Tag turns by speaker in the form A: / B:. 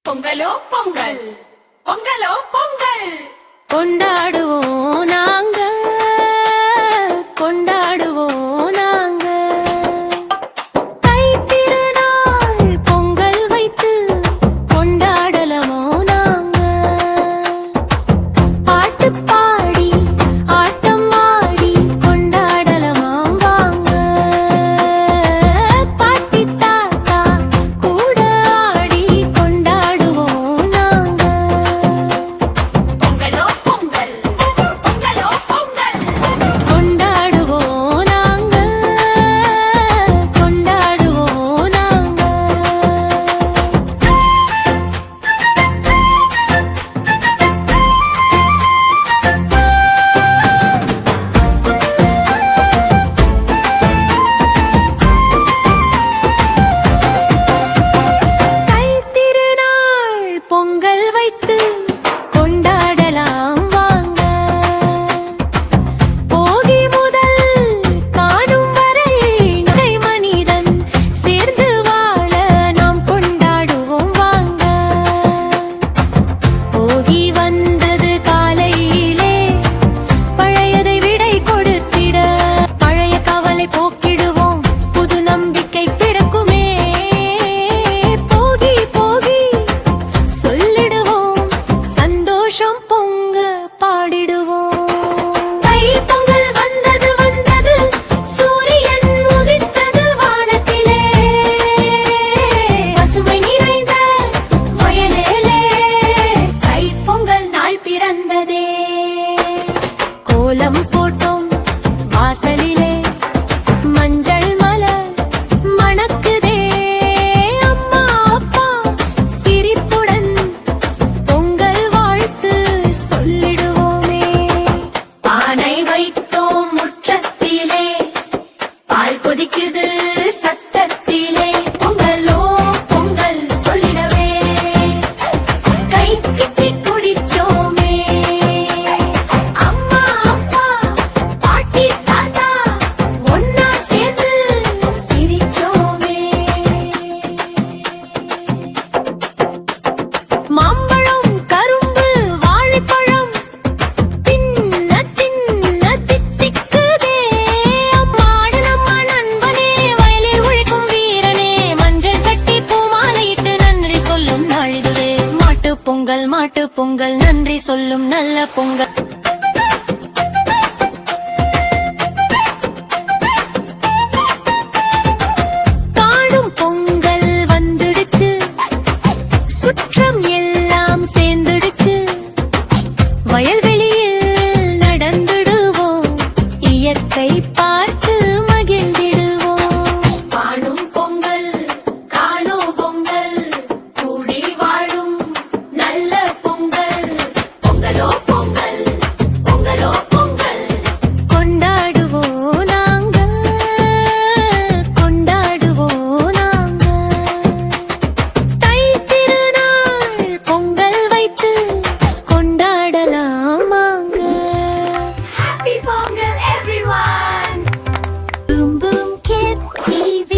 A: பொங்கலோ பொங்கல், பொங்கலோ பொங்கல்.
B: கொண்டாடுவோம் நாங்க, கொண்டாடுவோம் நாங்க. தை திருநாள் பொங்கல் வைத்து கொண்டாடலமோ நாங்க. பாட்டு பாடி ஆட்டம் ஆடி கொண்டாடலமாம் வாங்க. பாட்டி தாத்தா கூட ஆடி கொண்டாடுவோம் நாங்க.
A: பொங்கலோ பொங்கல், பொங்கலோ பொங்கல்.
B: கொண்டாடுவோம் நாங்க, கொண்டாடுவோம் நாங்க. தை திருநாள் பொங்கல் வைத்து கொண்டாடலாம் வாங்க. போகி முதல் காணும் வரை நகை மனிதன் சேர்ந்து வாழ நாம் கொண்டாடுவோம் வாங்க. போகி வந்தது காலையிலே பழையதை விடை கொடுத்திட, பழைய கவலை போக்கிடுவோம், புது நம்பிக்கை பிறக்குமே. போகி போகி சொல்லிடுவோம், சந்தோஷம் பொங்க பாடிடுவோம். தை பொங்கல் வந்தது வந்தது, சூரியன் உதித்தது வானத்திலே. பசுமை நிறைந்த வயலிலே தை பொங்கல் நாள் பிறந்ததே. கோலம் போட்டோம் வாசலிலே, மஞ்சள் மலர் மணக்குதே. அம்மா அப்பா சிரிப்புடன் பொங்கல் வாழ்த்து சொல்லிடுவோமே.
A: பானை வைத்தோம் முற்றத்திலே, பால் கொதிக்குது சத்தத்திலே. பொங்கலோ பொங்கல் சொல்லிடவே கை கட்டி குடிச்சோமே. அம்மா அப்பா பாட்டி தாத்தா ஒன்னா சேர்ந்து சிரிச்சோமே.
B: மாம்பழம் கரும்பு வாழைப்பழம் தின்ன தின்ன தித்திக்குதே. அம்மாடு நம்ம நண்பனே, வயலில் உழைக்கும் வீரனே, மஞ்சள் கட்டி பூமாலையிட்டு நன்றி சொல்லும் நாளிதுவே. மாட்டு பொங்கல் மாட்டு பொங்கல், நன்றி சொல்லும் நல்ல பொங்கல். காணும் பொங்கல் வந்துடுச்சு, சுற்றம் எல்லாம் சேர்ந்துடுச்சு. வயல்வெளியில் நடந்துடுவோம், இயற்கை பார்த்து மகிழ்ந்திடுவோம்.
A: பாடும் பொங்கல் காணும் பொங்கல், கூடி வாழும் நல்ல பொங்கல். பொங்கலோ பொங்கல், பொங்கலோ பொங்கல்.
B: கொண்டாடுவோம் நாங்க, கொண்டாடுவோம் நாங்க. தை திருநாள் பொங்கல் வைத்து கொண்டாடலாம் வாங்க.
A: Happy Pongal everyone.
B: Boom Boom Kids TV.